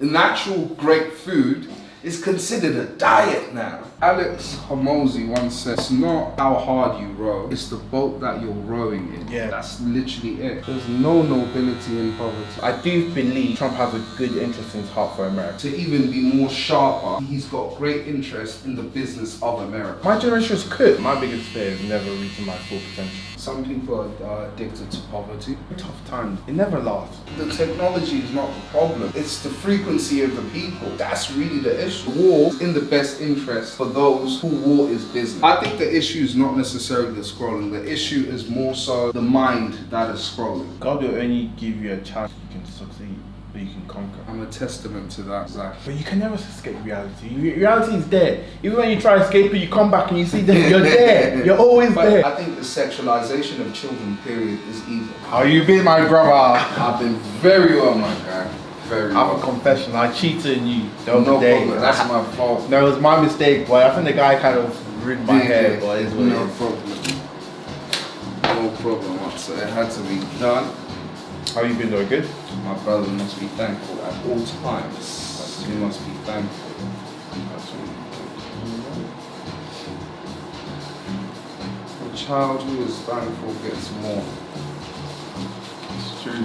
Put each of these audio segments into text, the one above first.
Natural great food is considered a diet now. Alex Hormozy once said, it's not how hard you row, it's the boat that you're rowing in. Yeah. That's literally it. There's no nobility in poverty. I do believe Trump has a good interest in his heart for America. To even be more sharper, he's got great interest in the business of America. My generation is good. My biggest fear is never reaching my full potential. Some people are addicted to poverty. Tough times. It never lasts. The technology is not the problem. It's the frequency of the people. That's really the issue. War is in the best interest for those who war is business. I think the issue is not necessarily the scrolling. The issue is more so the mind that is scrolling. God will only give you a chance you can succeed, but you can conquer. I'm a testament to that, Zach. But you can never escape reality. Reality is there. Even when you try to escape it, you come back and you see that you're there. You're always there. I think the sexualization of children, period, is evil. How you been, my brother? I've been very well, my guy. Very I have well. a confession. I cheated on you the No other day. problem. That's my fault. No, it was my mistake, but I think the guy kind of ruined my hair. But it's what it No is. problem. No problem. So it had to be done. How you been, though? Good? My brother must be thankful at all times. He must be thankful. That's A child who is thankful gets more. It's true.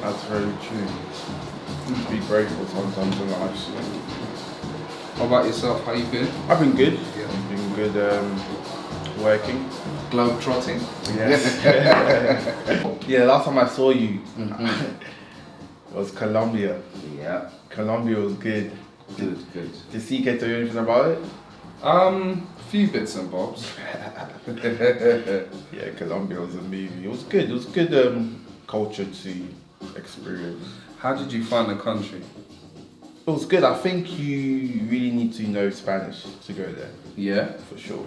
That's very true. Be grateful sometimes in life. How about yourself? How you been? I've been good. Yeah. I've been good working. Globe trotting. Yes. Yeah, last time I saw you it was Colombia. Yeah. Colombia was good. Good. Did C get to you anything about it? A few bits and bobs. Yeah, Colombia was amazing. It was good. It was good culture to experience. How did you find the country? It was good. I think you really need to know Spanish to go there, Yeah. for sure.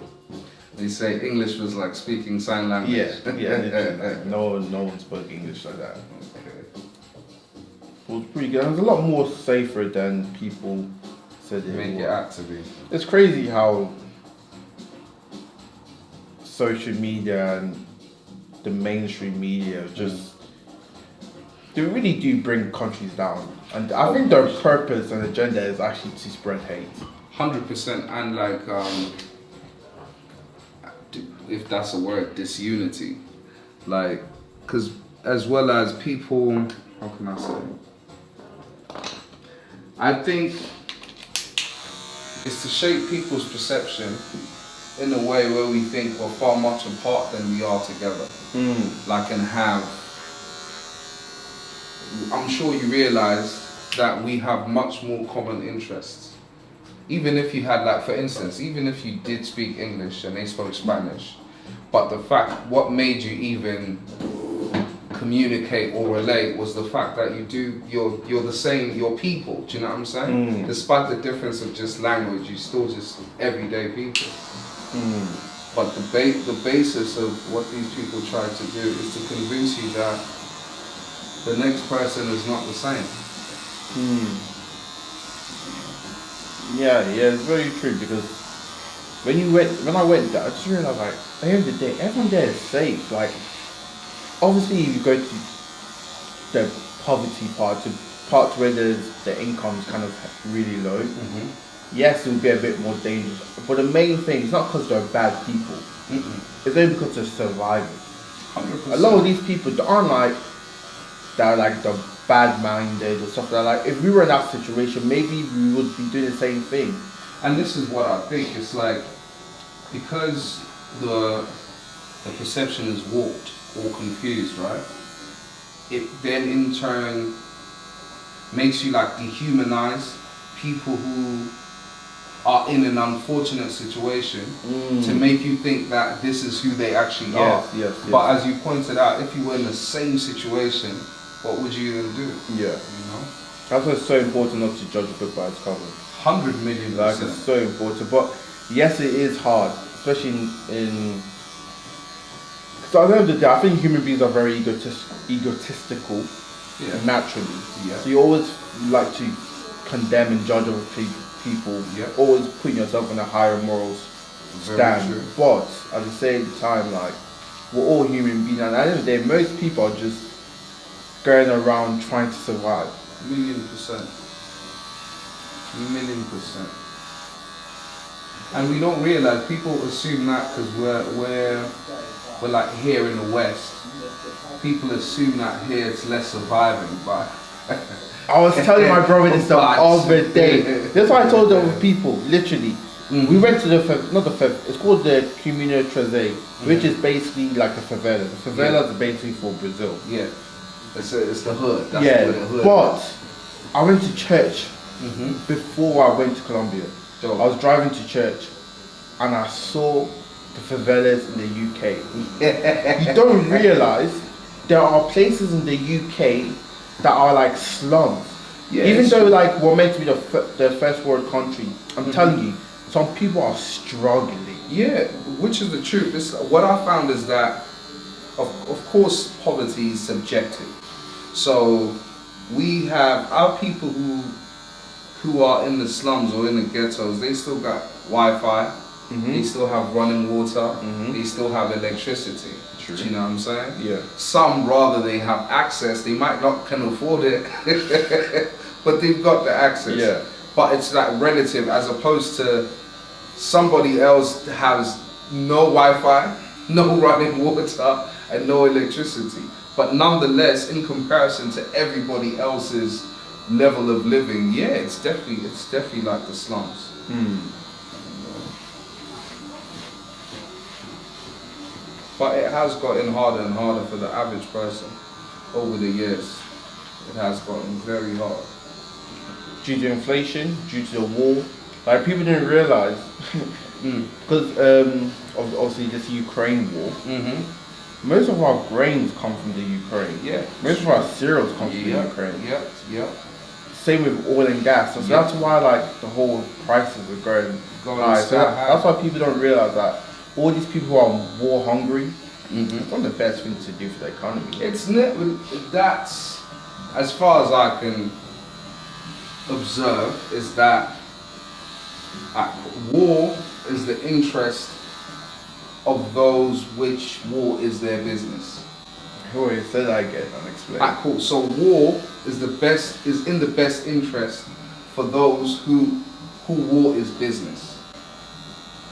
They say English was like speaking sign language. Yeah, literally. No one spoke English like that. Okay. It was pretty good. It was a lot more safer than people said it Make was. it out to be. It's crazy how social media and the mainstream media just they really do bring countries down. And I think their purpose and agenda is actually to spread hate. 100%, and like if that's a word, disunity. Like, because as well as people, how can I say? I think it's to shape people's perception in a way where we think we're far much apart than we are together. Like, and I'm sure you realize that we have much more common interests. Even if you had, like, for instance, even if you did speak English and they spoke Spanish, but the fact, what made you even communicate or relate was the fact that you're the same, you're people, do you know what I'm saying? Despite the difference of just language, you're still just everyday people. But the basis of what these people try to do is to convince you that the next person is not the same. Yeah, it's very true because when I went there, I just realized, like, at the end of the day, everyone there is safe. Like, obviously, if you go to the poverty part, to parts where the income's kind of really low, yes, it will be a bit more dangerous. But the main thing is not because they're bad people. It's only because they're surviving. 100%. A lot of these people aren't like that, are like the bad-minded or stuff like that. Like, if we were in that situation, maybe we would be doing the same thing. And this is what I think, it's like, because the perception is warped or confused, right? It then in turn makes you like dehumanize people who are in an unfortunate situation to make you think that this is who they actually are. Yes. But as you pointed out, if you were in the same situation, what would you even do? Yeah. You know? That's why it's so important not to judge a book by its cover. 100 million Like, percent. it's so important. But yes, it is hard, especially in so at the end of the day, I think human beings are very egotistical naturally. Yeah. So you always like to condemn and judge other people. Yeah. Always putting yourself in a higher moral stand. True. But at the same time, like, we're all human beings, and at the end of the day, most people are just going around trying to survive. 1,000,000%. 1,000,000%. And we don't realize, people assume that because we're like here in the West, people assume that here it's less surviving, but I was telling my brother this the other day. That's why I told other people, literally. We went to it's called the Comuna Treze, which is basically like a favela. The favela is basically for Brazil. Yeah, it's the hood. That's yeah, the hood. But I went to church before I went to Colombia. So I was driving to church and I saw the favelas in the UK. You don't realise there are places in the UK that are like slums. Yeah, even though like we're meant to be the first world country, I'm telling you, some people are struggling. Yeah, which is the truth. What I found is that, of course, poverty is subjective. So we have our people who are in the slums or in the ghettos. They still got Wi-Fi. They still have running water. They still have electricity. True. Do you know what I'm saying? Yeah. Some rather they have access. They might not can afford it, but they've got the access. Yeah. But it's like relative, as opposed to somebody else has no Wi-Fi, no running water, and no electricity. But nonetheless, in comparison to everybody else's level of living, yeah, it's definitely like the slums. But it has gotten harder and harder for the average person over the years. It has gotten very hard. Due to inflation, due to the war, like people didn't realize, because obviously this Ukraine war, most of our grains come from the Ukraine. Yeah. Most of our cereals come from the Ukraine. Yeah. Same with oil and gas. So that's why like the whole prices are going high. So that's why people don't realize that all these people who are war hungry, it's one of the best things to do for the economy. That's, as far as I can observe, is that war is the interest of those which war is their business. Wait, say that again and explain. Cool. So war is in the best interest for those who war is business.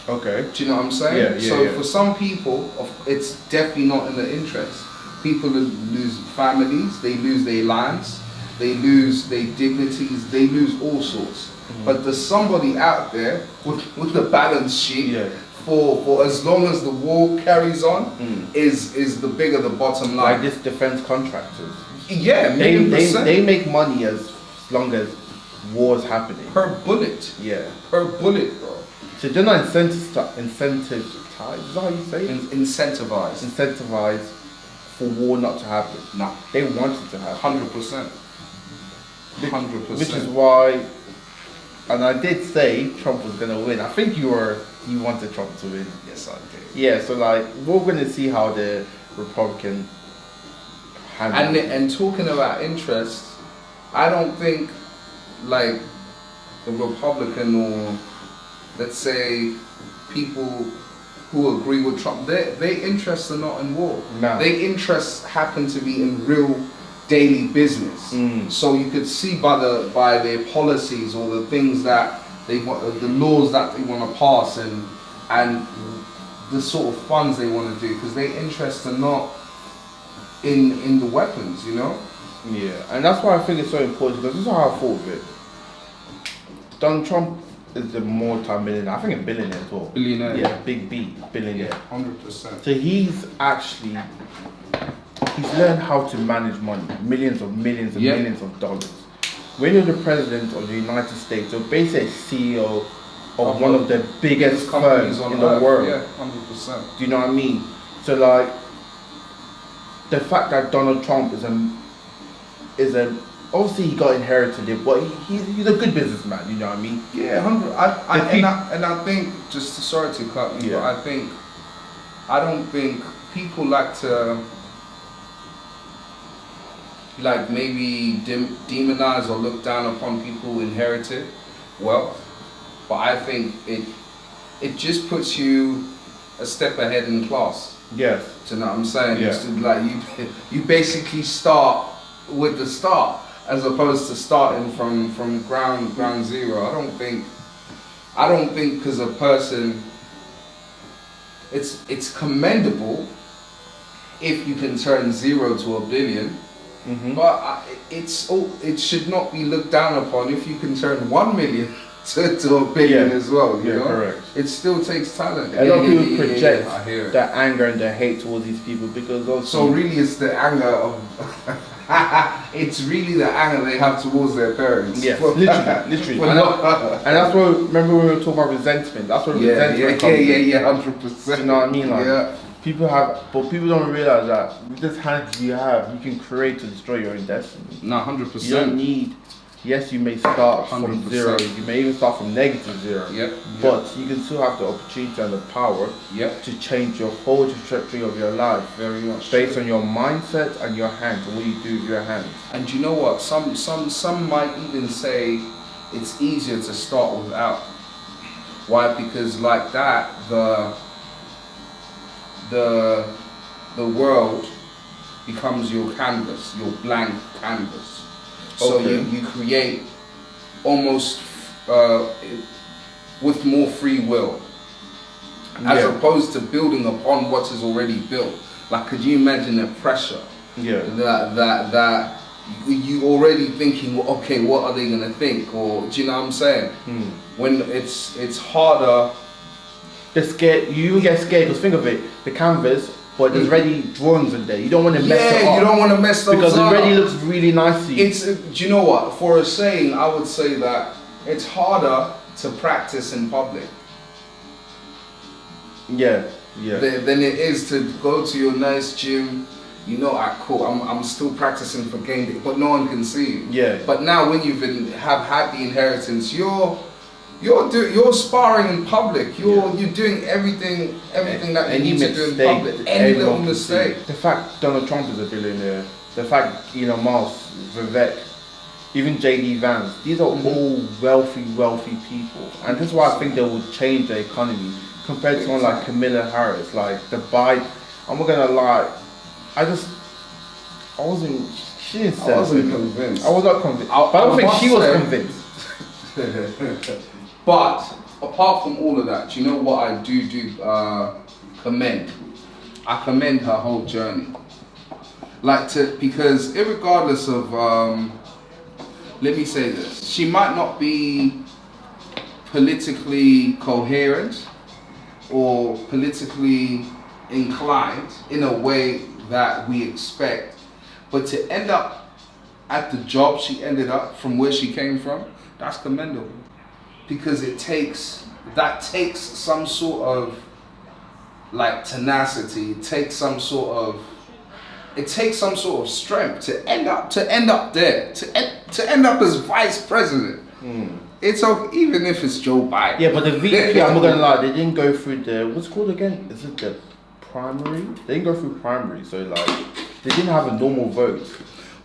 Okay. Do you know what I'm saying? Yeah. For some people, it's definitely not in their interest. People lose families, they lose their lives, they lose their dignities, they lose all sorts. But there's somebody out there with the balance sheet for as long as the war carries on, is the bigger the bottom line. Like this defense contractors. Yeah, they make money as long as war's happening. Per bullet. Yeah. Per bullet, bro. So they're not incentivized, is that how you say it? Incentivized for war not to happen. Nah. They want it to happen. 100%. 100%. Which is why, and I did say Trump was going to win. I think you wanted Trump to win. Yes, I did. Yeah, so like, we're going to see how the Republican handle it. And talking about interest, I don't think like the Republican or let's say people who agree with Trump, their interests are not in war. No. Their interests happen to be in real daily business. So you could see by their policies or the things that they want, the laws that they want to pass, and the sort of funds they want to do, because their interests are not in the weapons, you know. Yeah, and that's why I think it's so important, because this is how I thought of it. Donald Trump is a multi-millionaire, I think a billionaire as well. Billionaire. Yeah, big B, billionaire. 100%. So he's learned how to manage money, millions of dollars. When you're the president of the United States, you're basically CEO of one of the biggest companies firms in the world. Yeah, 100%. Do you know what I mean? So like, the fact that Donald Trump is a obviously he got inherited it, but he's a good businessman. You know what I mean? Yeah, 100. I think, just sorry to cut you, but I don't think people like to like maybe demonize or look down upon people who inherited wealth, but I think it just puts you a step ahead in class. Yes. Do you know what I'm saying? Yeah. It's like you basically start with the start. as opposed to starting from ground zero. I don't think because a person, it's commendable if you can turn 0 to 1 billion, but it should not be looked down upon if you can turn 1 million to 1 billion as well. You know, correct. It still takes talent. A lot of people project I hear it. their anger and their hate towards these people because also. So really, it's the anger of. It's really the anger they have towards their parents. Yes, literally. And that's why, remember when we were talking about resentment? That's what resentment comes in. 100%. You know what I mean? Like, yeah. People don't realize that with this hand you have, you can create to destroy your own destiny. No, 100%. You don't need. Yes, you may start 100%. from 0. You may even start from -0. Yep. But you can still have the opportunity and the power to change your whole trajectory of your life. Very much. Based on your mindset and your hands and what you do with your hands. And you know what? Some might even say it's easier to start without. Why? Because like that, the world becomes your canvas, your blank canvas. So you create almost with more free will, as opposed to building upon what is already built. Like, could you imagine the pressure? Yeah. That you already thinking, well, okay, what are they gonna think? Or do you know what I'm saying? When it's harder. They're scared. You even get scared because think of it, the canvas. But there's already drawings in there. You don't want to mess it up. You don't want to mess those up. Because it already looks really nice to you. Do you know what? For a saying, I would say that it's harder to practice in public. Yeah. Than it is to go to your nice gym. You know, cool. I'm still practicing for game day, but no one can see you. Yeah. But now, when have had the inheritance, you're sparring in public. You're doing everything that you need to do in public. Any little mistake. The fact Donald Trump is a billionaire, the fact Elon Musk, Vivek, even JD Vance, these are all wealthy people, and this is why I think they will change the economy compared to someone like Kamala Harris, like the Biden. I'm not gonna lie, she didn't say. I wasn't convinced. I was not convinced. But I don't think she was convinced. But apart from all of that, do you know what I do commend? I commend her whole journey. Because irregardless of, let me say this, she might not be politically coherent or politically inclined in a way that we expect, but to end up at the job she ended up from where she came from, that's commendable. Because it takes some sort of like tenacity. It takes some sort of strength to end up there, to end up as vice president. It's even if it's Joe Biden. Yeah, but the VP, I'm not gonna lie, they didn't go through what's it called again? Is it the primary? They didn't go through primary, so like they didn't have a normal vote.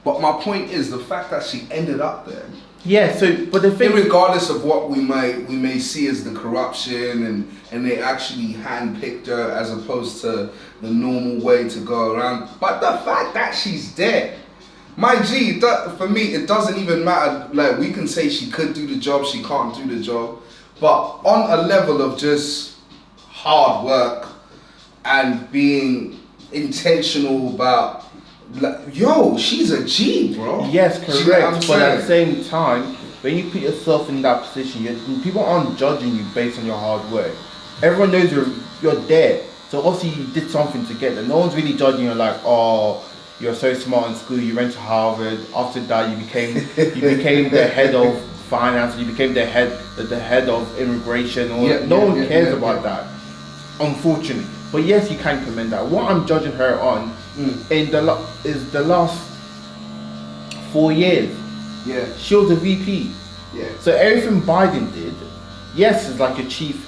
But my point is the fact that she ended up there. Yeah, but the thing, regardless of what we may see as the corruption and they actually handpicked her as opposed to the normal way to go around, but the fact that she's there, my G, for me it doesn't even matter. Like, we can say she could do the job, she can't do the job, but on a level of just hard work and being intentional about. Yo, she's a G, bro. Yes, correct. But at the same time, when you put yourself in that position, people aren't judging you based on your hard work. Everyone knows you're there. So obviously you did something to get there. No one's really judging you like, oh, you're so smart in school, you went to Harvard. After that, you became the head of finance. You became the head of immigration. No one cares about that, unfortunately. But yes, you can commend that. What I'm judging her on is the last 4 years. Yeah. She was a VP. Yeah. So everything Biden did, yes, it's like a chief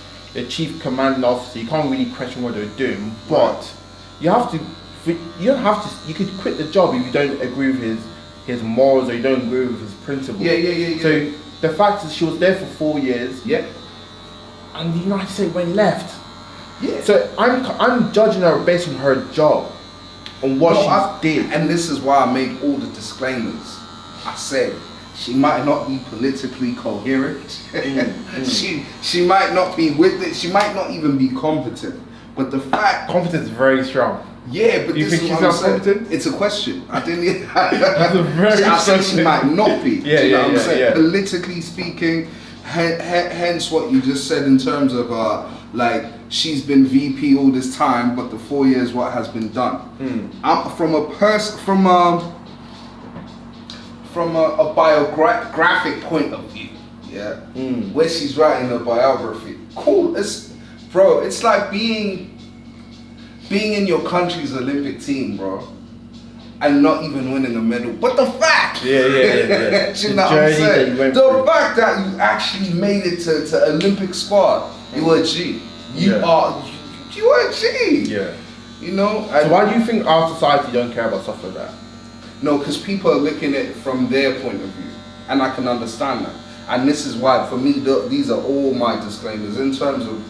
commanding officer. You can't really question what they're doing, but you don't have to. You could quit the job if you don't agree with his morals or you don't agree with his principles. Yeah. So the fact is, she was there for 4 years. Yeah. And the United States went left. Yeah. So I'm judging her based on her job, on what she did. And this is why I make all the disclaimers. I said, she might not be politically coherent. She might not be with it. She might not even be competent. But the fact, competence is very strong. Yeah, but do you this think is she's what not I'm saying. competent? It's a question. I didn't. I said she might not be. Yeah, do you know yeah, what I'm saying? yeah. Politically speaking, hence what you just said in terms of like she's been VP all this time, but the 4 years what has been done. I'm from a biographic point of view. Yeah, where she's writing a biography. Cool. It's like being in your country's Olympic team, bro, and not even winning a medal. But the fact, yeah. you know what I'm saying? The fact that you actually made it to Olympic squad, you were a G. You are a G. Yeah. You know. So why do you think our society don't care about stuff like that? No, because people are looking at it from their point of view, and I can understand that. And this is why, for me, these are all my disclaimers in terms of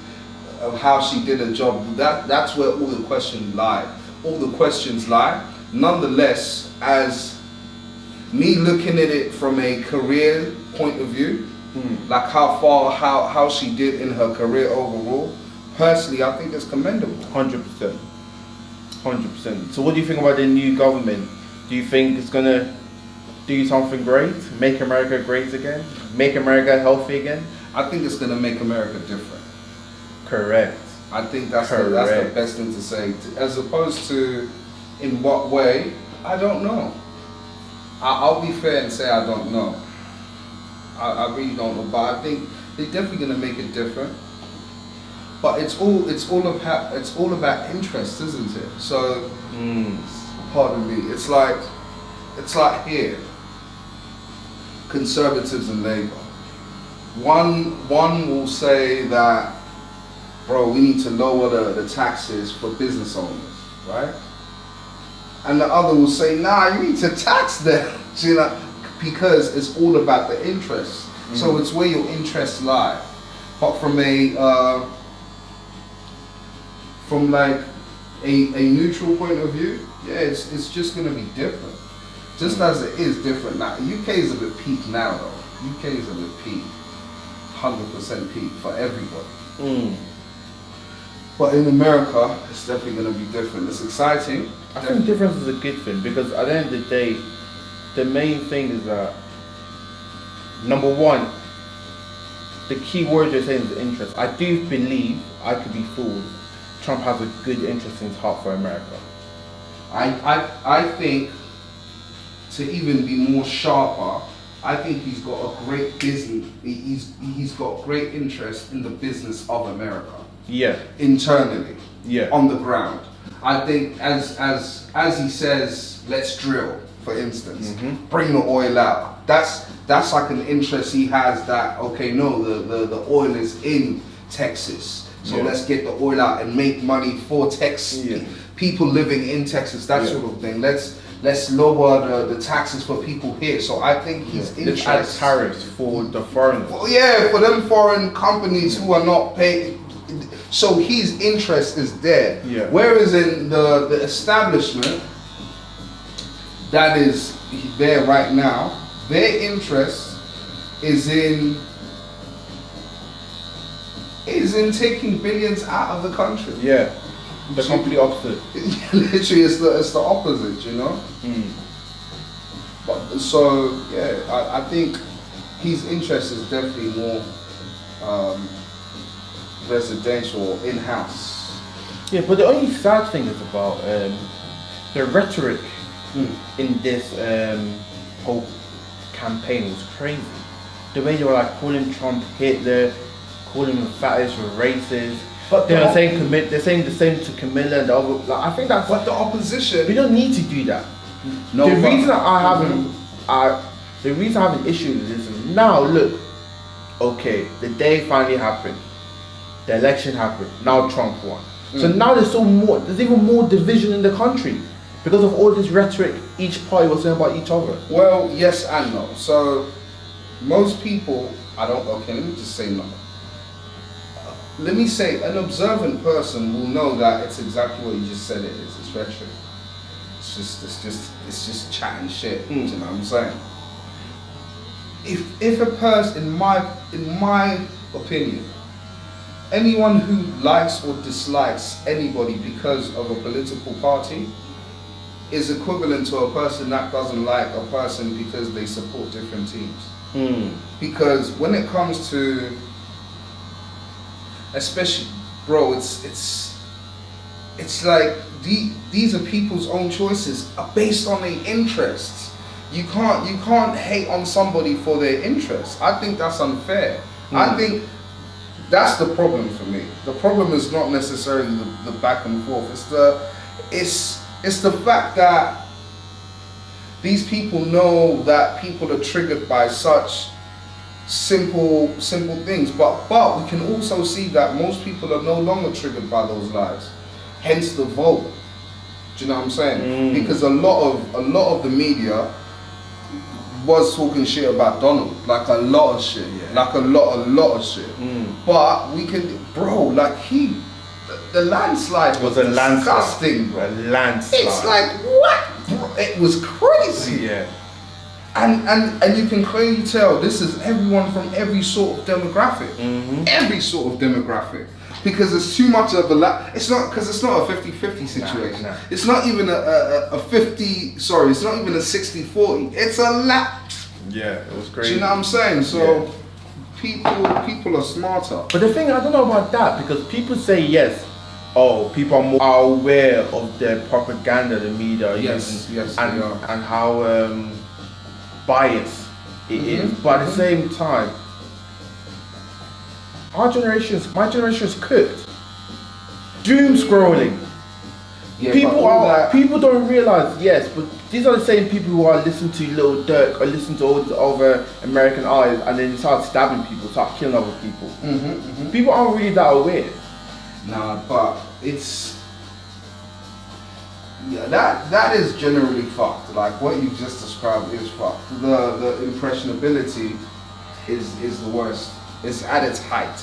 how she did her job. That's where all the questions lie. All the questions lie. Nonetheless, as me looking at it from a career point of view, like how she did in her career overall, personally, I think it's commendable. 100%. 100%. So what do you think about the new government? Do you think it's gonna do something great? Make America great again? Make America healthy again? I think it's gonna make America different. Correct. I think that's the best thing to say. As opposed to in what way, I don't know. I'll be fair and say I don't know. I really don't know, but I think they're definitely gonna make it different. But it's all about interest, isn't it? So, pardon me. It's like here, Conservatives and Labour. One will say that, bro, we need to lower the taxes for business owners, right? And the other will say, nah, you need to tax them, you know, because it's all about the interest. So it's where your interests lie. But from like a neutral point of view, yeah, it's just gonna be different. Just as it is different now. UK is a bit peak now though. UK is a bit peak. 100% peak for everybody. But in America, it's definitely going to be different. It's exciting. I think difference is a good thing because at the end of the day, the main thing is that, number one, the key word you're saying is interest. I do believe, I could be fooled, Trump has a good interest in his heart for America. I think, to even be more sharper, I think he's got a great business. He's got great interest in the business of America. Yeah. Internally. Yeah. On the ground. I think as he says, let's drill, for instance, bring the oil out. That's like an interest he has that, okay, no, the oil is in Texas. So let's get the oil out and make money for Texas, people living in Texas, that sort of thing. Let's lower the taxes for people here. So I think he's interested. Let's add tariffs for the foreigners. Well, yeah, for them foreign companies who are not paying. So his interest is there. Yeah. Whereas in the establishment that is there right now, their interest is in taking billions out of the country. Yeah. The complete opposite. Literally, it's the opposite, you know. But so yeah, I think his interest is definitely more residential, in-house. Yeah, but the only sad thing is about the rhetoric in this whole campaign was crazy. The way they were like calling Trump Hitler, calling him fattest, racist. But they're saying the same to Camilla and the other. Like, I think that's. But the opposition. We don't need to do that. No. The reason I have an issue with this is now look. Okay, the day finally happened. The election happened. Now Trump won. So now there's even more division in the country because of all this rhetoric each party was saying about each other. Well, yes and no. So most people, okay, let me just say no. Let me say, an observant person will know that it's exactly what you just said it is. It's rhetoric. It's just chatting shit. Do you know what I'm saying? if a person, in my opinion, anyone who likes or dislikes anybody because of a political party is equivalent to a person that doesn't like a person because they support different teams. Because when it comes to, especially, bro, it's like these are people's own choices based on their interests. You can't hate on somebody for their interests. I think that's unfair. I think that's the problem for me. The problem is not necessarily the back and forth. It's the fact that these people know that people are triggered by such simple things, but we can also see that most people are no longer triggered by those lies. Hence the vote. Do you know what I'm saying? Because a lot of the media was talking shit about Donald, like a lot of shit, like a lot of shit. But we can, bro, like the landslide was a disgusting, bro. A landslide. It's like, what? Bro, it was crazy. Yeah. And you can clearly tell this is everyone from every sort of demographic. Every sort of demographic. Because it's too much of it's not a 50-50 situation. Nah. It's not even a 50, sorry, it's not even a 60-40. It's a lot. Yeah, it was crazy. Do you know what I'm saying? So people are smarter. But the thing, I don't know about that, because people say yes, people are more aware of the propaganda the media yes, and how biased it is. But at the same time, my generation is cooked. Doom scrolling. Yeah, people don't realize, yes, but these are the same people who are listening to Lil Durk or listen to all the other American artists and then start stabbing people, start killing other people. People aren't really that aware. Nah, but it's that is generally fucked. Like what you just described is fucked. The impressionability is the worst. It's at its height,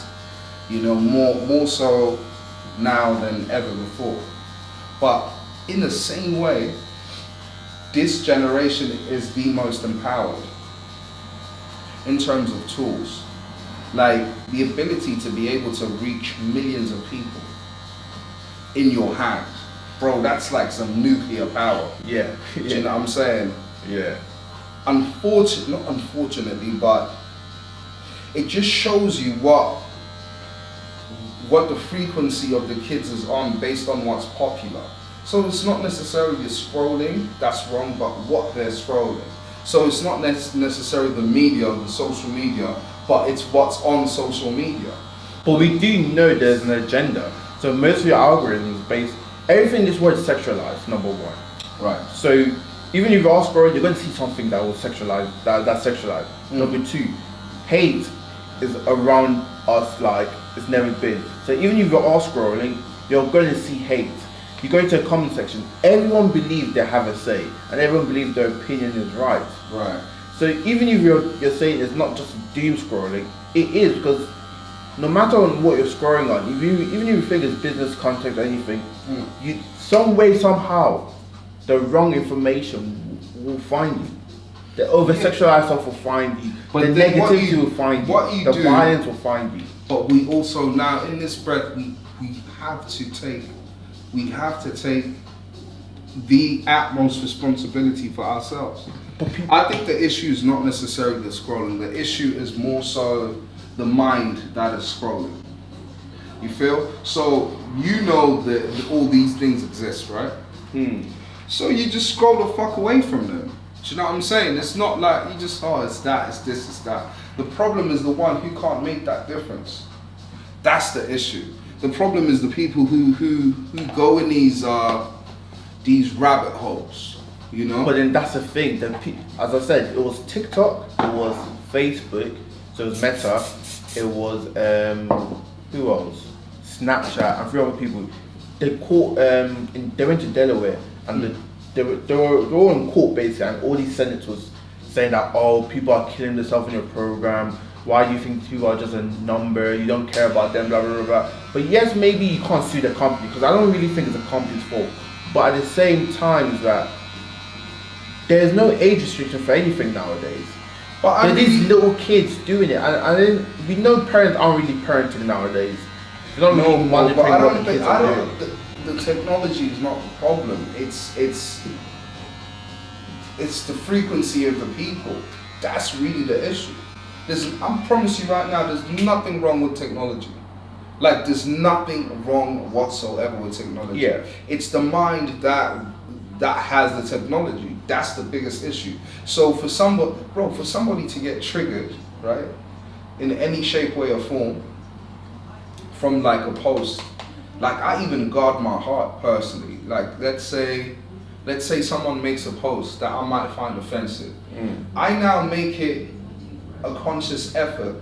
you know, more so now than ever before. But in the same way, this generation is the most empowered in terms of tools. Like the ability to be able to reach millions of people in your hand. Bro, that's like some nuclear power. Yeah. Do you know what I'm saying? Yeah. Not unfortunately, but it just shows you what the frequency of the kids is on based on what's popular. So it's not necessarily the scrolling that's wrong, but what they're scrolling. So it's not necessarily the media, the social media, but it's what's on social media. But we do know there's an agenda. So most of your algorithms based, everything in this world is sexualized, number one. Right. So even if you are scrolling, you're going to see something that will sexualize, that's sexualized. Number two, hate is around us like it's never been. So even if you are scrolling, you're going to see hate. You go into a comment section, everyone believes they have a say, and everyone believes their opinion is right. Right. So even if you're saying it's not just doom scrolling, it is, because no matter on what you're scrolling on, even if you think it's business content or anything, you some way, somehow, the wrong information will find you. The over-sexualized stuff will find you. But the negativity will find you. The violence will find you. But we also now, in this breath, we have to take the utmost responsibility for ourselves. I think the issue is not necessarily the scrolling. The issue is more so the mind that is scrolling. You feel? So you know that all these things exist, right? So you just scroll the fuck away from them. Do you know what I'm saying? It's not like you just, it's that, it's this, it's that. The problem is the one who can't make that difference. That's the issue. The problem is the people who go in these rabbit holes, you know? But then that's the thing. As I said, it was TikTok, it was Facebook, so it was Meta, it was who else? Snapchat and 3 other people. They caught they went to Delaware and they were all in court basically, and all these senators saying that people are killing themselves in your program. Why do you think people are just a number? You don't care about them, blah, blah, blah, blah. But yes, maybe you can't sue the company, because I don't really think it's a company's fault. But at the same time, is that there's no age restriction for anything nowadays. But There's these little kids doing it, and then we know parents aren't really parenting nowadays. They don't really monitoring but I what don't the think kids are doing. the technology is not the problem. It's the frequency of the people. That's really the issue. I promise you right now, there's nothing wrong with technology. Like, there's nothing wrong whatsoever with technology. Yeah. It's the mind that has the technology. That's the biggest issue. So for somebody to get triggered, right, in any shape, way, or form, from like a post, like I even guard my heart personally. Like let's say someone makes a post that I might find offensive. I now make it a conscious effort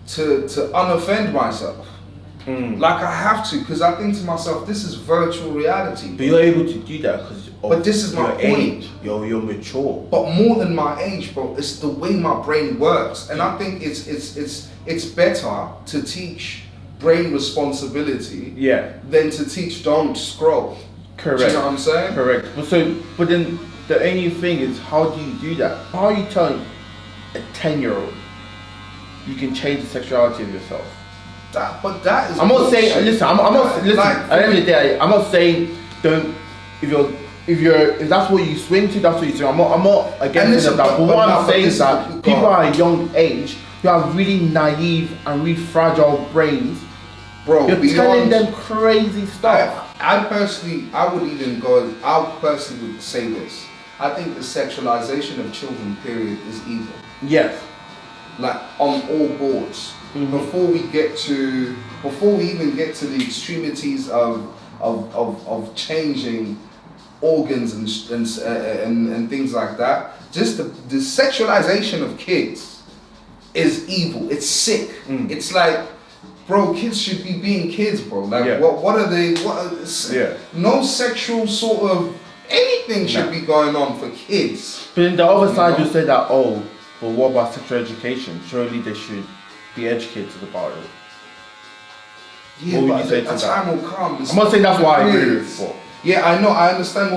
to unoffend myself. Like I have to, because I think to myself, this is virtual reality. But you're able to do that because But this is my point. age. You're mature. But more than my age, bro, it's the way my brain works. And I think it's better to teach brain responsibility than to teach don't scroll. Correct. Do you know what I'm saying? Correct. But then the only thing is, how do you do that? How are you telling a 10-year-old you can change the sexuality of yourself? That is. I'm not saying. Listen. I'm not. Listen. Like, at the end of the day, I'm not saying don't. If that's what you swing to, that's what you swing. I'm not against that. But what I'm saying is that people at a young age who have really naive and really fragile brains, bro, you're telling them crazy stuff. I personally would say this. I think the sexualization of children, period, is evil. Yes. Like on all boards. Before we even get to the extremities of changing organs and things like that, just the sexualization of kids is evil. It's sick. It's like, bro, kids should be being kids, bro. Like, what are they? No sexual sort of anything should be going on for kids. But then the other side, you say that, but what about sexual education? Surely they should be educated about it. Yeah, but a time will come. I'm not saying that's why I agree with you. Yeah, I know. I understand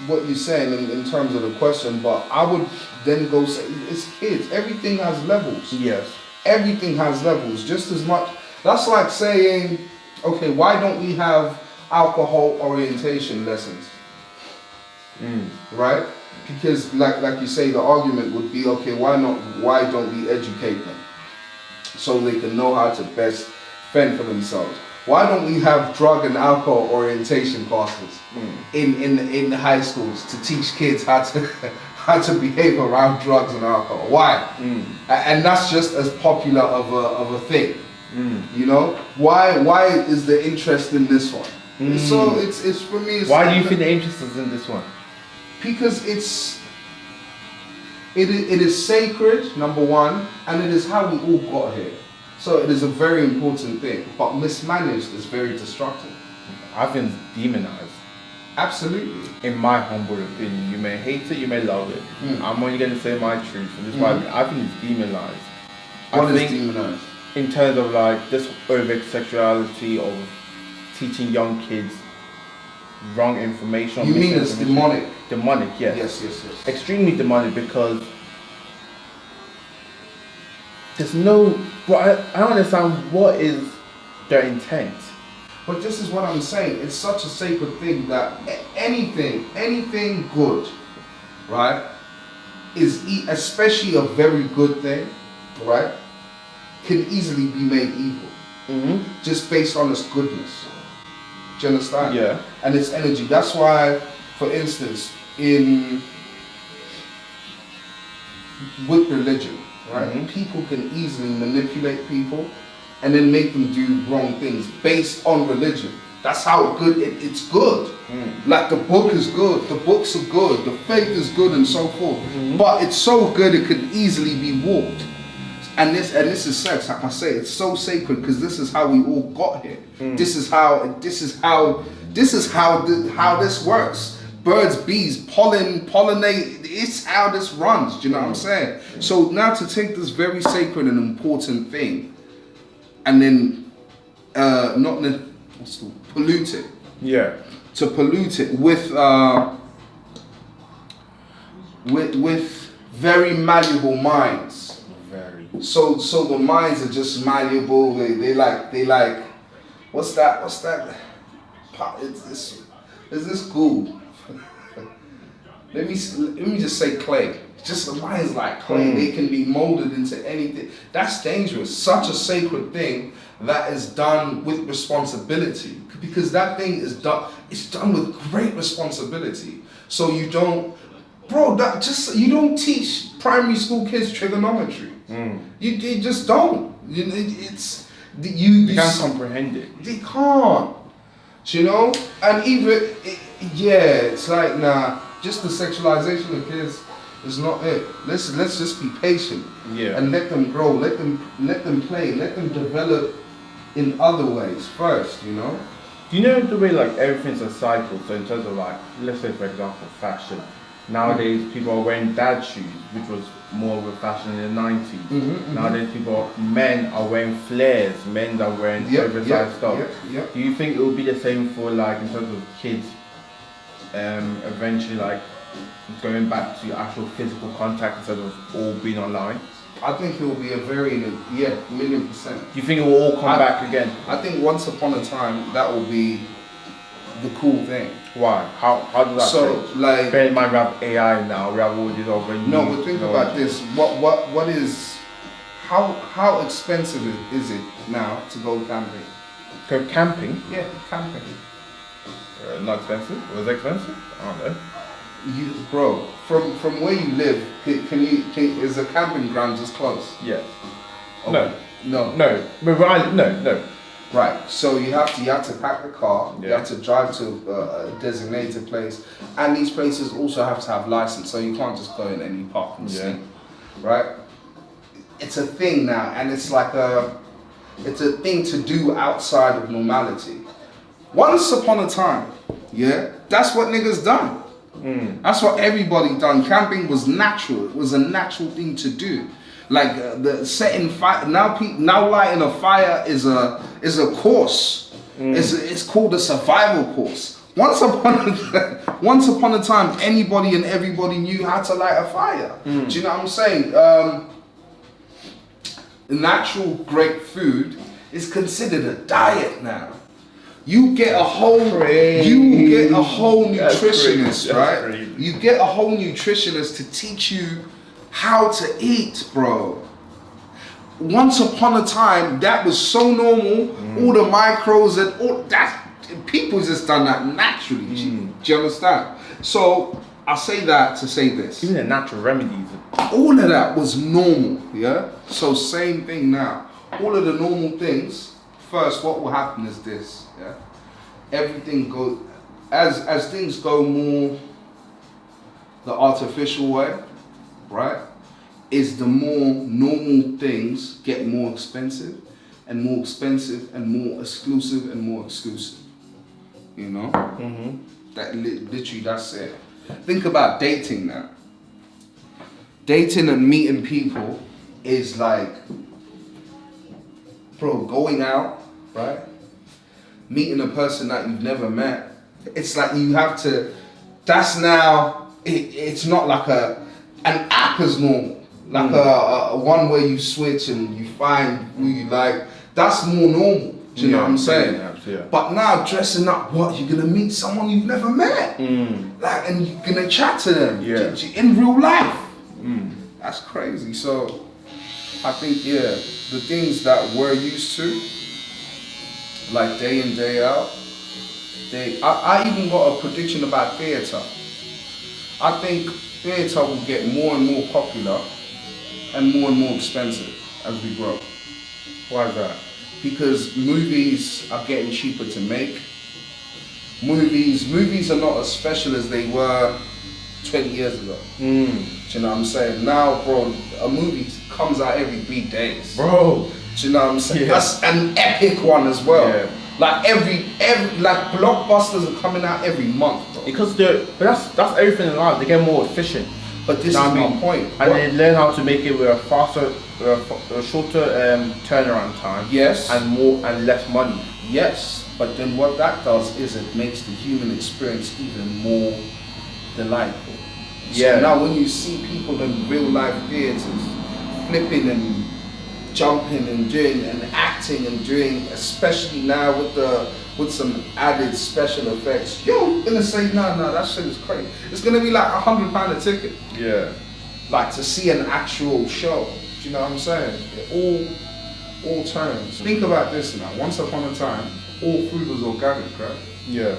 what you're saying in terms of the question, but I would then go say it's kids. Everything has levels. Yes. Everything has levels, just as much. That's like saying, okay, why don't we have alcohol orientation lessons? Right? Because like you say, the argument would be, okay, why don't we educate them so they can know how to best fend for themselves? Why don't we have drug and alcohol orientation classes in the high schools to teach kids how to behave around drugs and alcohol? Why? And that's just as popular of a thing. You know? Why is the interest in this one? So it's for me. Why do you think the interest is in this one? Because it is sacred, number one, and it is how we all got here. So it is a very important thing, but mismanaged is very destructive. I think it's demonized. Absolutely. In my humble opinion, you may hate it, you may love it. I'm only going to say my truth, and this is why I think it's demonized. What is demonized? In terms of like this over sexuality of teaching young kids wrong information. You mean it's demonic? Demonic, yes. Yes. Extremely demonic, because there's no. Well, I don't understand what is their intent. But this is what I'm saying. It's such a sacred thing that anything good, right, is especially a very good thing, right, can easily be made evil, just based on its goodness. Do you understand? Yeah. And its energy. That's why, for instance, with religion, right, people can easily manipulate people and then make them do wrong things based on religion. That's how good it's good. Like the book is good, the books are good, the faith is good, and so forth. But it's so good it could easily be warped. And this is sex, like I say, it's so sacred because this is how we all got here. This is how this works. Birds, bees, pollinate. It's how this runs. Do you know what I'm saying? So now to take this very sacred and important thing, and then pollute it. Yeah. To pollute it with very malleable minds. Very. So the minds are just malleable. They like. What's that? Is this cool? Let me just say clay. Just the mind's like clay. They can be molded into anything. That's dangerous. Such a sacred thing that is done with responsibility, because that thing is done. It's done with great responsibility. So you don't, bro. You don't teach primary school kids trigonometry. You just don't. You can't comprehend it. They can't. You know, and even it's like nah. Just the sexualization of kids is not it. Let's just be patient. And let them grow. Let them play. Let them develop in other ways first. You know. Do you know the way like everything's a cycle? So in terms of like, let's say for example, fashion. Nowadays people are wearing dad shoes, which was more of a fashion in the 90s. Nowadays men are wearing flares. Men are wearing oversized stuff. Do you think it will be the same for like in terms of kids? Eventually like going back to actual physical contact instead of all being online? I think it will be a very, 1,000,000%. Do you think it will all come back again? I think once upon a time that will be the cool thing. Why? How does that change? Like, bear in mind we have AI now, we have all these other no, but think about this. What is how expensive is it now to go camping? Go camping? Yeah, camping. Not expensive? Was it expensive? I don't know. Bro, from where you live, is a camping ground just close? Yes. Okay. No. No. Right. So you have to pack the car. You have to drive to a designated place, and these places also have to have license. So you can't just go in any park and sleep. Right. It's a thing now, and it's a thing to do outside of normality. Once upon a time, that's what niggas done. That's what everybody done. Camping was natural. It was a natural thing to do. Like the setting fire. Now lighting a fire is a course. It's called a survival course. Once upon a time, anybody and everybody knew how to light a fire. Do you know what I'm saying? Natural great food is considered a diet now. You get a whole nutritionist, right? You get a whole nutritionist to teach you how to eat, bro. Once upon a time, that was so normal. All the micros and all that, people just done that naturally. Do you understand? So I say that to say this. Even the natural remedies. All of that was normal, So same thing now. All of the normal things. First, what will happen is this, everything goes, as things go more the artificial way, right, is the more normal things get more expensive and more expensive and more exclusive and more exclusive, you know? That literally, that's it. Think about dating now. Dating and meeting people is like, bro, going out, right? Meeting a person that you've never met. It's like you have to, that's now, it's not like an app is normal. Like a one where you switch and you find who you like. That's more normal. Do you know what I'm saying? But now dressing up, what? You're gonna meet someone you've never met. Like, and you're gonna chat to them in real life. That's crazy. So I think the things that we're used to, like day in, day out, I even got a prediction about theatre. I think theatre will get more and more popular and more expensive as we grow. Why is that? Because movies are getting cheaper to make. Movies are not as special as they were 20 years ago. Do you know what I'm saying? Now, bro, a movie comes out every 3 days. Bro. Do you know what I'm saying? That's an epic one as well. Like every like blockbusters are coming out every month, bro. Because that's everything in life. They get more efficient. But this is my point. And they learn how to make it with a faster, a shorter turnaround time. Yes. And less money. Yes. But then what that does is it makes the human experience even more delightful. So now when you see people in real life theatres flipping and jumping and doing and acting and doing, especially now with some added special effects, you're gonna say, no, that shit is crazy. It's gonna be like £100 a ticket. Yeah. Like to see an actual show. Do you know what I'm saying? It all turns. Think about this now. Once upon a time, all food was organic, right? Yeah.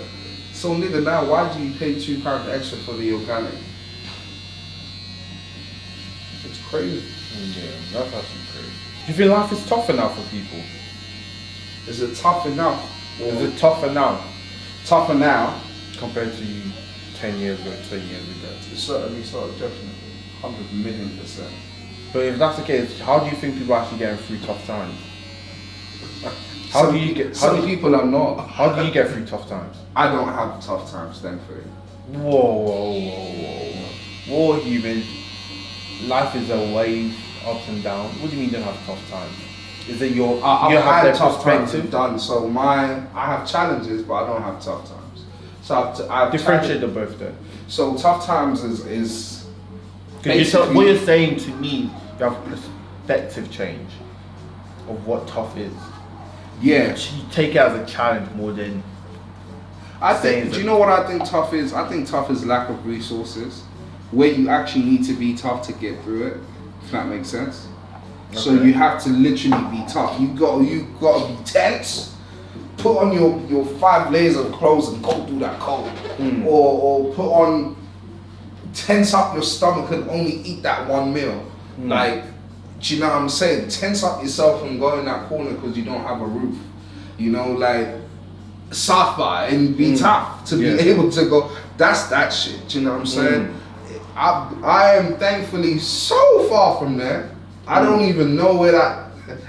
So nigga, now why do you pay £2 extra for the organic? It's crazy. Yeah, that's actually crazy. Do you feel life is tougher now for people? Is it tougher now? Is it tougher now Tougher now? compared to 10 years ago, 20 years ago? It's certainly so, definitely. 100,000,000%. But if that's the case, how do you think people are actually getting through tough times? Some people are not. How do you get through tough times? I don't have tough times, thankfully. Whoa. What do you mean? Life is a wave, ups and downs. What do you mean you don't have tough times? Is it your I've you have had that tough times perspective? done, so I have challenges, but I don't have tough times. So I've Differentiate the both then. So tough times is Because what you're saying to me, you have a perspective change of what tough is. yeah. You take it as a challenge more than I think. Do you know what I think tough is? I think tough is lack of resources, where you actually need to be tough to get through it. If that makes sense. Okay. So you have to literally be tough. You got to be tense. Put on your 5 layers of clothes and go through that cold, or put on. Tense up your stomach and only eat that one meal. Like, do you know what I'm saying? Tense up yourself and go in that corner because you don't have a roof. You know, like, suffer and be tough to be able to go. That's that shit. Do you know what I'm saying? I am thankfully so far from there. I don't even know where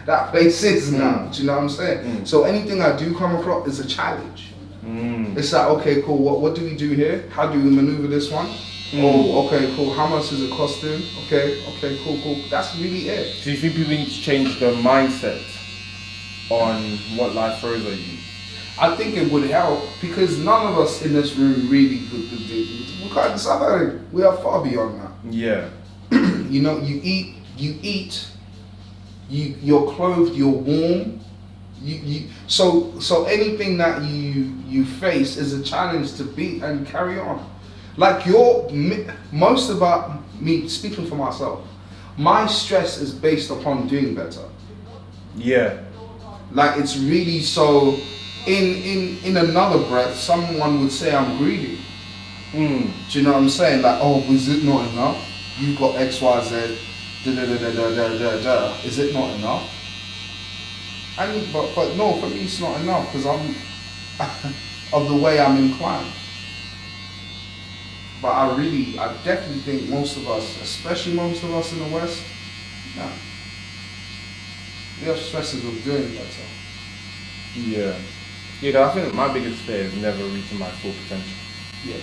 that place is now. Do you know what I'm saying? So anything I do come across is a challenge. It's like, okay, cool. What do we do here? How do we maneuver this one? Oh, okay, cool. How much is it costing? Okay, cool. That's really it. Do you think people need to change their mindset on what life throws at you? I think it would help because none of us in this room really we can't decide. We are far beyond that. Yeah. You know, you eat, you're clothed, you're warm. So anything that you face is a challenge to beat and carry on. Like most of me speaking for myself, my stress is based upon doing better. Yeah. Like it's really so. In another breath, someone would say I'm greedy. Do you know what I'm saying? Like, oh, is it not enough? You've got X, Y, Z. Is it not enough? But no, for me it's not enough because I'm of the way I'm inclined. But I definitely think most of us, especially most of us in the West, we have stresses of doing better. Yeah. Yeah, I think my biggest fear is never reaching my full potential. Yeah.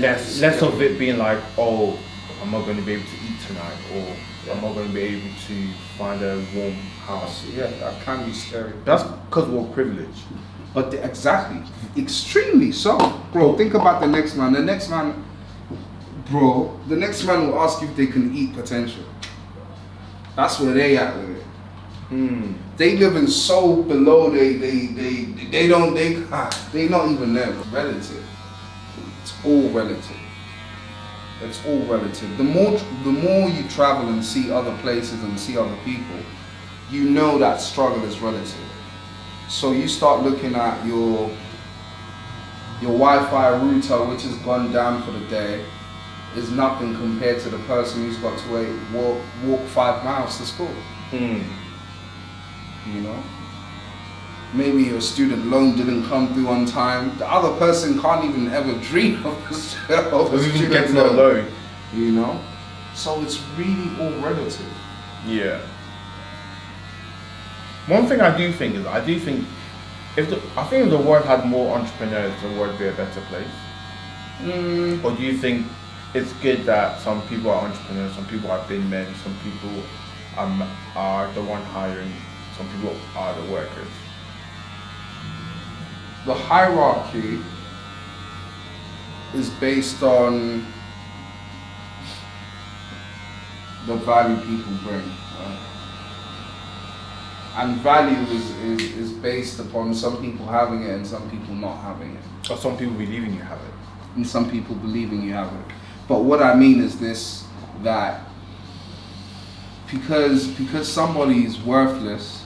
Less of it being like, oh, I'm not going to be able to eat tonight, or I'm not going to be able to find a warm house. Yeah, that can be scary. That's because we're privileged. But exactly, extremely so. Bro, think about the next man. The next man will ask you if they can eat potential. That's where they at with it. They living so below. They not even there. Relative. It's all relative. It's all relative. The more you travel and see other places and see other people, you know that struggle is relative. So you start looking at your Wi-Fi router, which has gone down for the day, is nothing compared to the person who's got to walk 5 miles to school. You know, maybe your student loan didn't come through on time. The other person can't even ever dream of a student loan. You know, so it's really all relative. Yeah. One thing I do think if the world had more entrepreneurs, the world would be a better place. Or do you think it's good that some people are entrepreneurs, some people have been men, some people are the one hiring, some people are the workers? The hierarchy is based on the value people bring. And value is based upon some people having it and some people not having it. Or some people believing you have it. And some people believing you have it. But what I mean is this, that because somebody is worthless,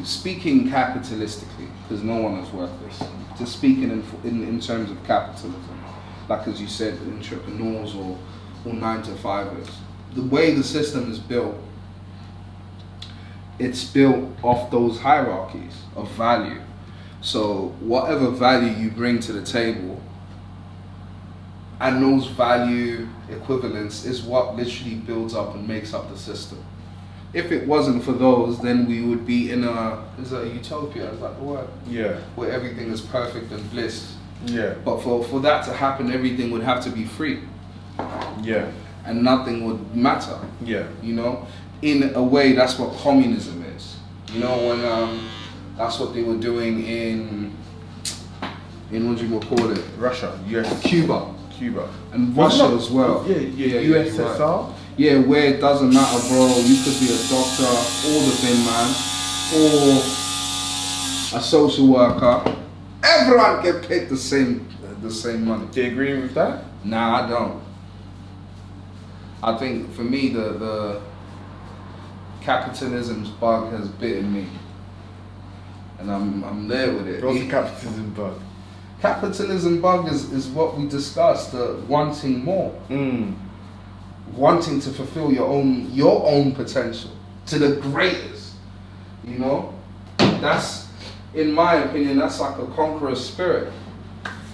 speaking capitalistically, because no one is worthless, just speaking in terms of capitalism, like as you said, entrepreneurs or 9-to-5ers, the way the system is built, it's built off those hierarchies of value. So whatever value you bring to the table, and those value equivalents is what literally builds up and makes up the system. If it wasn't for those, then we would be in a utopia, is that the word? Yeah. Where everything is perfect and bliss. Yeah. But for that to happen, everything would have to be free. Yeah. And nothing would matter. Yeah. You know? In a way, that's what communism is. You know, when that's what they were doing in what do you call it? Russia, US, Cuba, and Well, Russia not- as well. Yeah, you're USSR. right. Yeah, where it doesn't matter, bro. You could be a doctor, or the bin man, or a social worker. Everyone get paid the same money. Do you agree with that? Nah, I don't. I think for me the capitalism's bug has bitten me, and I'm there with it. What's the capitalism bug? Capitalism bug is what we discussed, wanting more, wanting to fulfill your own potential to the greatest. You know, that's, in my opinion, that's like a conqueror's spirit.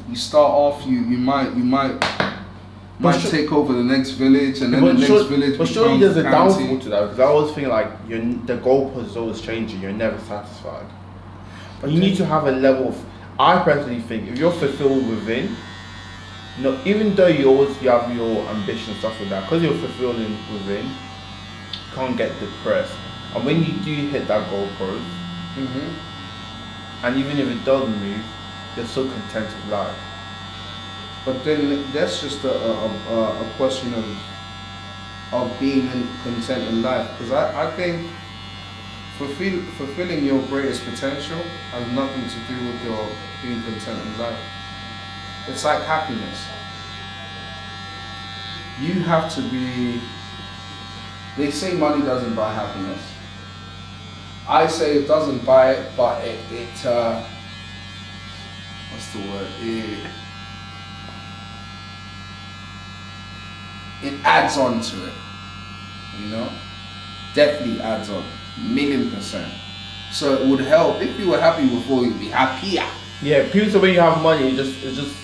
You start off, you might take over the next village, and then the next village. But surely there's a becomes downfall county. to that, because I always think like the goalpost is always changing. You're never satisfied. But you need to have a level of. I personally think if you're fulfilled within, even though you have your ambition and stuff like that, because you're fulfilled within, you can't get depressed. And when you do hit that goalpost, and even if it doesn't move, you're so content with life. But then that's just a question of being content in life. Because I think fulfilling your greatest potential has nothing to do with your being content in life. It's like happiness. You have to be. They say money doesn't buy happiness. I say it doesn't buy it, but it what's the word? It adds on to it. You know? Definitely adds on. 1,000,000%. So it would help if you were happy before, you'd be happier. Yeah, people say when you have money, it just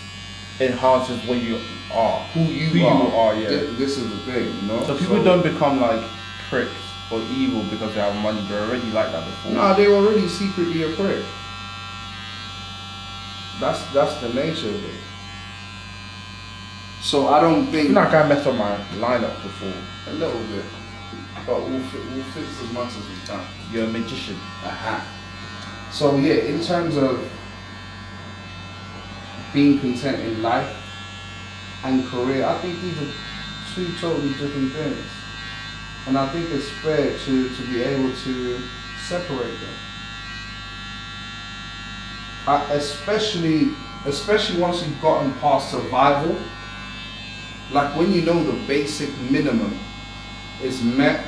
enhances what you are, who you are. Yeah. This is the thing, you know. So people don't become like pricks or evil because they have money. They're already like that before. Nah, they're already secretly a prick. That's the nature of it. So I don't I think feel like I messed up my lineup before. a little bit, but we'll fix as much as we can. You're a magician. So yeah, in terms of being content in life and career, I think these are two totally different things, and I think it's fair to be able to separate them. Especially once you've gotten past survival, like when you know the basic minimum is met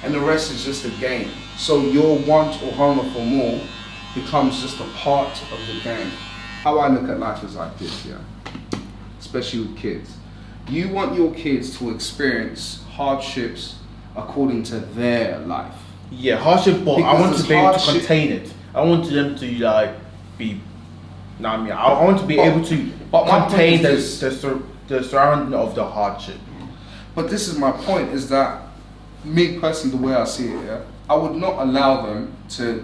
and the rest is just a game. So your want or hunger for more becomes just a part of the game. How I look at life is like this, yeah. Especially with kids. You want your kids to experience hardships according to their life. Yeah, hardship, but I want to be able to contain it. I want them to like be. No, I mean, I want to be able to contain the surrounding of the hardship. But this is my point: is that me personally, the way I see it, yeah, I would not allow them to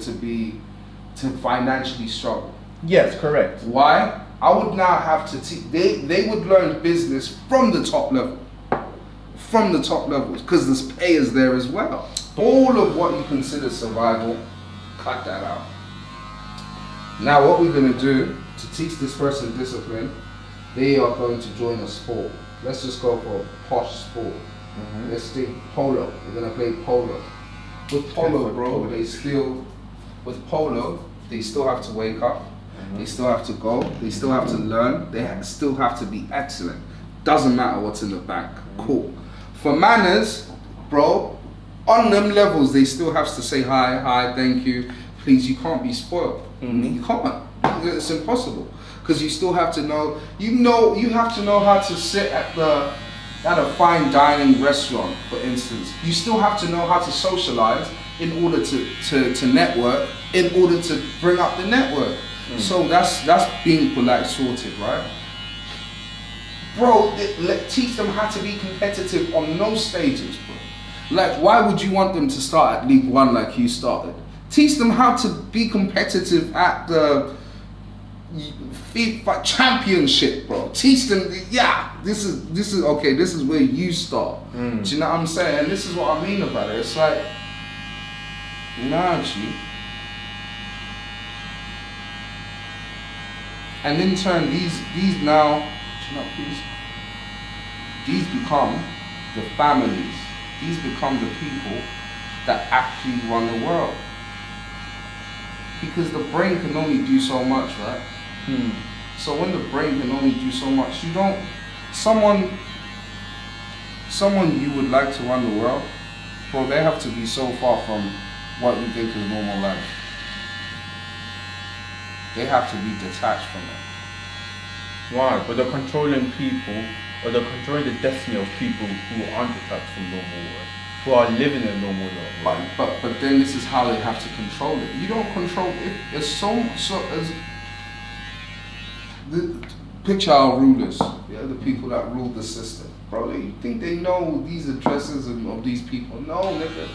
financially struggle. Yes, correct. Why? I would now have to teach. They would learn business from the top level, because this pay is there as well. All of what you consider survival, cut that out. Now what we're going to do to teach this person discipline, they are going to join a sport. Let's just go for a posh sport. Let's say polo. We're gonna play polo. With polo, bro, they still have to wake up. They still have to go. They still have to learn. Still have to be excellent. Doesn't matter what's in the bank. Cool. For manners, bro, on them levels, they still have to say hi, thank you, please. You can't be spoiled. You can't. It's impossible. Because you still have to know. You have to know how to sit at a fine dining restaurant, for instance. You still have to know how to socialize in order to network, in order to bring up the network. So that's being polite sorted, right? Bro, teach them how to be competitive on those stages, bro. Like, why would you want them to start at League One like you started? Teach them how to be competitive at the FIFA Championship, bro. Teach them, this is okay. This is where you start. Do you know what I'm saying? And this is what I mean about it. It's like, nah, G. And in turn, these now, these become the families. These become the people that actually run the world. Because the brain can only do so much, right? So when the brain can only do so much, someone you would like to run the world, bro, they have to be so far from what we think is normal life. They have to be detached from it. Why? But they're controlling people, or they're controlling the destiny of people who aren't detached from normal world, who are living a normal world. But then this is how they have to control it. You don't control it. It's so as the picture our rulers, the people that rule the system. Bro, you think they know these addresses of these people? No, nigga.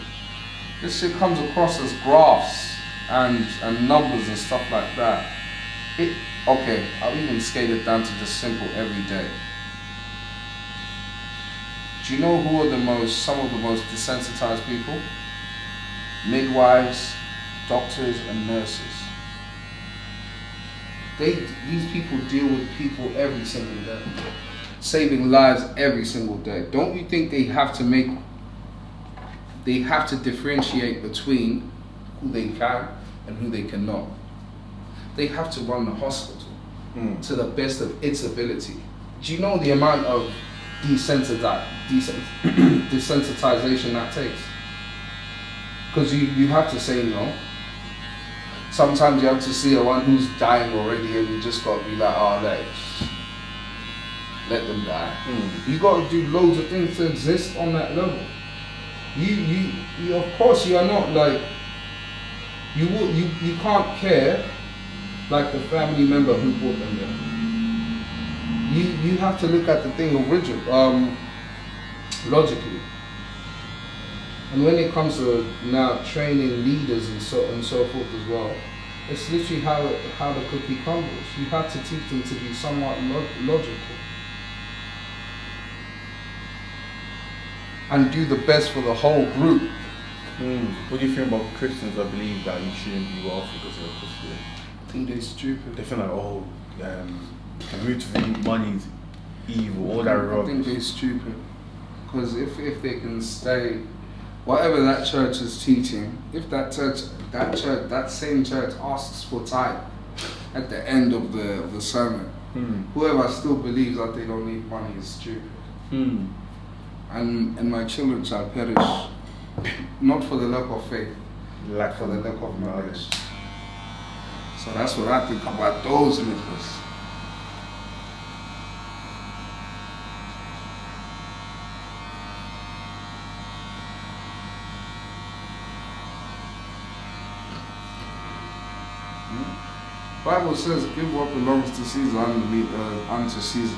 This shit comes across as graphs and numbers and stuff like that. Okay, I'll even scale it down to just simple everyday. Do you know who are some of the most desensitized people? Midwives, doctors, and nurses. These people deal with people every single day, saving lives every single day. Don't you think they have to differentiate between who they can and who they cannot? They have to run the hospital to the best of its ability. Do you know the amount of desensitization that takes? Because you have to say no. Sometimes you have to see one who's dying already and you just got to be like, let them die. You got to do loads of things to exist on that level. You of course you are not like, you can't care like the family member who brought them there. You have to look at the thing logically. And when it comes to now training leaders and so forth as well, it's literally how the cookie crumbles. You have to teach them to be somewhat logical and do the best for the whole group. What do you think about Christians that believe that you shouldn't be wealthy because you're a Christian? I think they're stupid. They feel like, the root of money is evil, all that rubbish. I think they're stupid. Because if they can stay, whatever that church is teaching, if that same church asks for tithe at the end of the sermon, whoever still believes that they don't need money is stupid. And my children shall perish, not for the lack of faith, but for the lack of knowledge. So that's what I think about those niggas. Bible says, give what belongs to Caesar unto Caesar.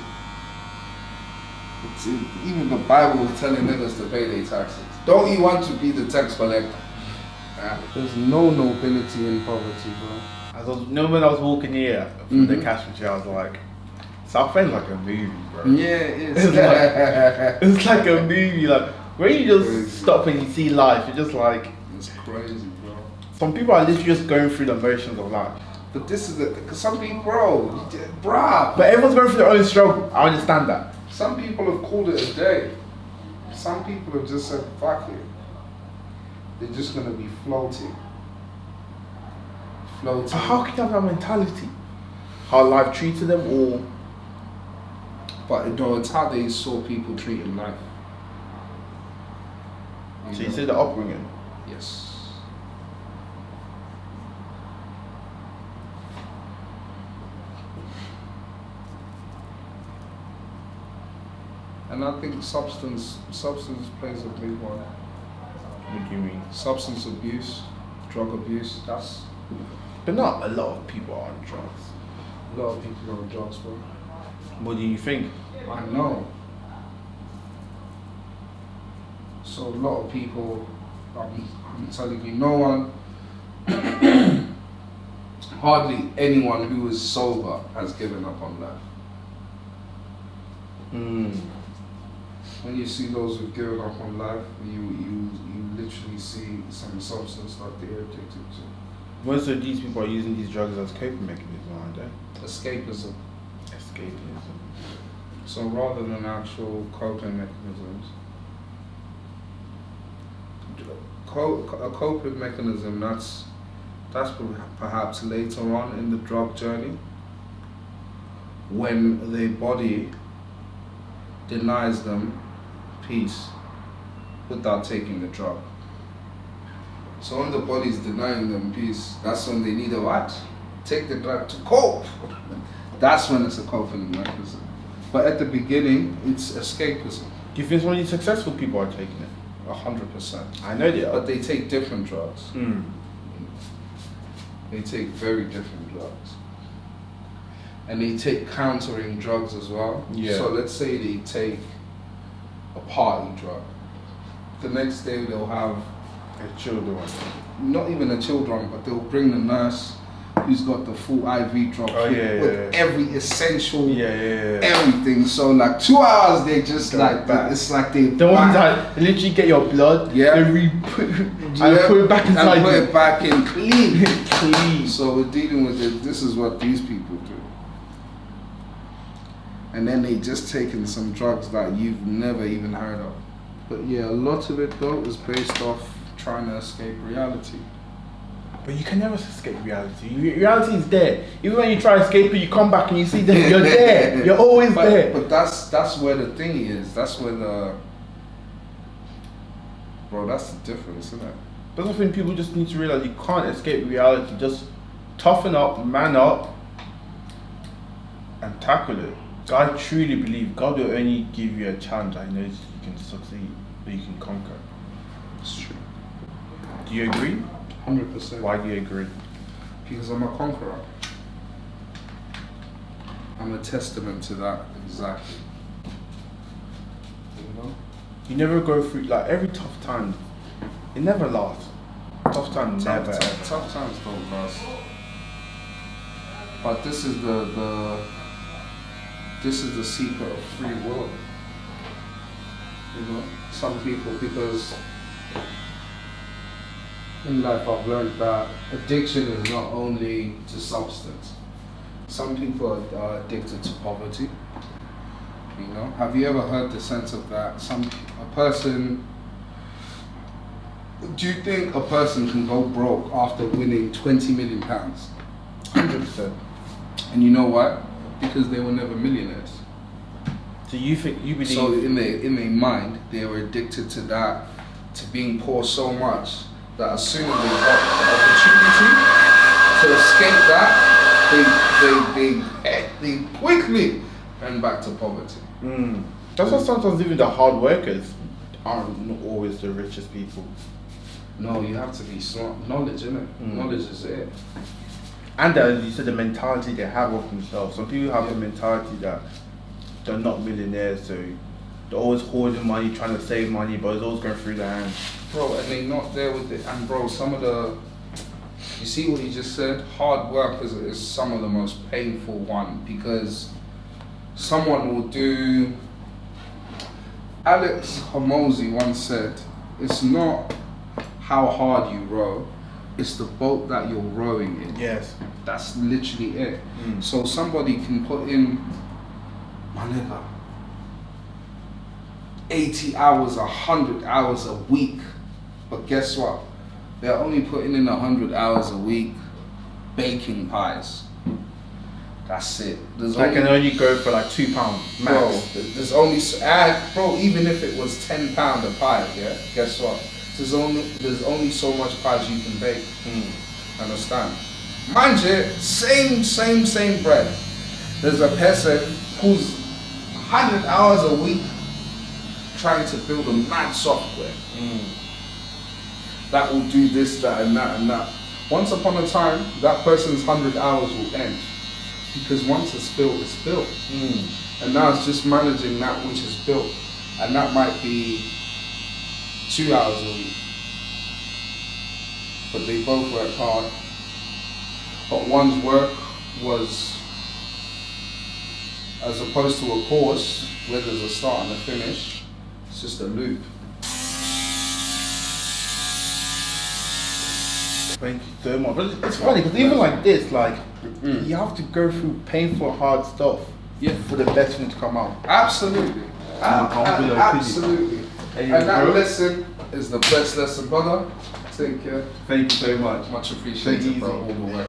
Even the Bible is telling niggas to pay their taxes. Don't you want to be the tax collector? There's no nobility in poverty, bro. When I was walking here from the cash register, I was like, South End's like a movie, bro. Yeah, it is. It's like a movie, like where you just crazy. Stop and you see life, you're just like, it's crazy, bro. Some people are literally just going through the motions of life. But this is because some people, bruh. But everyone's going through their own struggle. I understand that. Some people have called it a day. Some people have just said, fuck it. They're just gonna be floating. How can you have that mentality? How life treated them, or? But no, it's how they saw people treating life. So you say the upbringing? Yes. And I think substance plays a big one. What do you mean? Substance abuse, drug abuse, But not a lot of people are on drugs. a lot of people are on drugs, bro. What do you think? I know. So a lot of people, I'm telling you, no one, hardly anyone who is sober has given up on life. When you see those who've given up on life, you literally see some substance that they're addicted to. Most of these people are using these drugs as coping mechanisms, aren't they? Escapism. Escapism. So rather than actual coping mechanisms, a coping mechanism that's perhaps later on in the drug journey, when the body denies them peace without taking the drug. So when the body's denying them peace, that's when they need a what? Take the drug to cope. That's when it's a coping mechanism. But at the beginning, it's escapism. Do you think some of these successful people are taking it? 100%. I know they are. But they take different drugs. Mm. They take very different drugs. And they take countering drugs as well. Yeah. So let's say they take a party drug. The next day they'll have A children one. not even a chill drug, but they'll bring the nurse who's got the full IV drop with every essential everything. So like 2 hours they just it's like they the ones that literally get your blood, and put it back inside and put it back in clean. clean. So we're dealing with it. This is what these people do. And then they just taken some drugs that you've never even heard of. But yeah, a lot of it though is based off trying to escape reality. But you can never escape reality. Reality is there. Even when you try to escape it, you come back and you see that you're there. You're always there. But that's where the thing is. That's where that's the difference, isn't it? That's the thing. People just need to realize you can't escape reality. Just toughen up, man up, and tackle it. I truly believe God will only give you a chance. I know you can succeed, but you can conquer. It's true. Do you agree? 100%. Why do you agree? Because I'm a conqueror. I'm a testament to that, exactly. You know? You never go through, like, every tough time, it never lasts. Tough times never ever. Tough times don't last. But this is the secret of free will. You know? Some people, because in life I've learned that addiction is not only to substance. Some people are addicted to poverty. You know, have you ever heard the sense of that? Do you think a person can go broke after winning £20 million? 100%. And you know what? Because they were never millionaires. So you believe? So in their mind, they were addicted to that, to being poor so much that as soon as they got the opportunity to escape that, they quickly went back to poverty. That's why sometimes even the hard workers aren't always the richest people. No, you have to be smart. Knowledge, innit? Knowledge is it. And as you said, the mentality they have of themselves. Some people have the mentality that they're not millionaires, so they're always hoarding money, trying to save money, but it's always going through their hands. Bro, and they're not there with it. And bro, you see what you just said? Hard work is some of the most painful one, because someone will do. Alex Hormozy once said, it's not how hard you row, it's the boat that you're rowing in. Yes. That's literally it. So somebody can put in, my nigga, 80 hours, 100 hours a week. But guess what? They're only putting in 100 hours a week baking pies. That's it. I can only go for like £2 max. Bro, there's only, bro, even if it was £10 a pie, yeah, guess what? There's only so much pies you can bake. Understand? Mind you, same bread. There's a person who's 100 hours a week trying to build a mad software that will do this, that, and that, and that. Once upon a time, that person's 100 hours will end. Because once it's built, it's built. And now it's just managing that which is built. And that might be 2 hours a week. But they both work hard. But one's work was, as opposed to a course where there's a start and a finish, it's just a loop. Thank you so much. But it's funny because even like this, like you have to go through painful, hard stuff for the best thing to come out. Absolutely. Absolutely. And that lesson is the best lesson, brother. Take care. Thank you so much. Much appreciated, bro. All the work.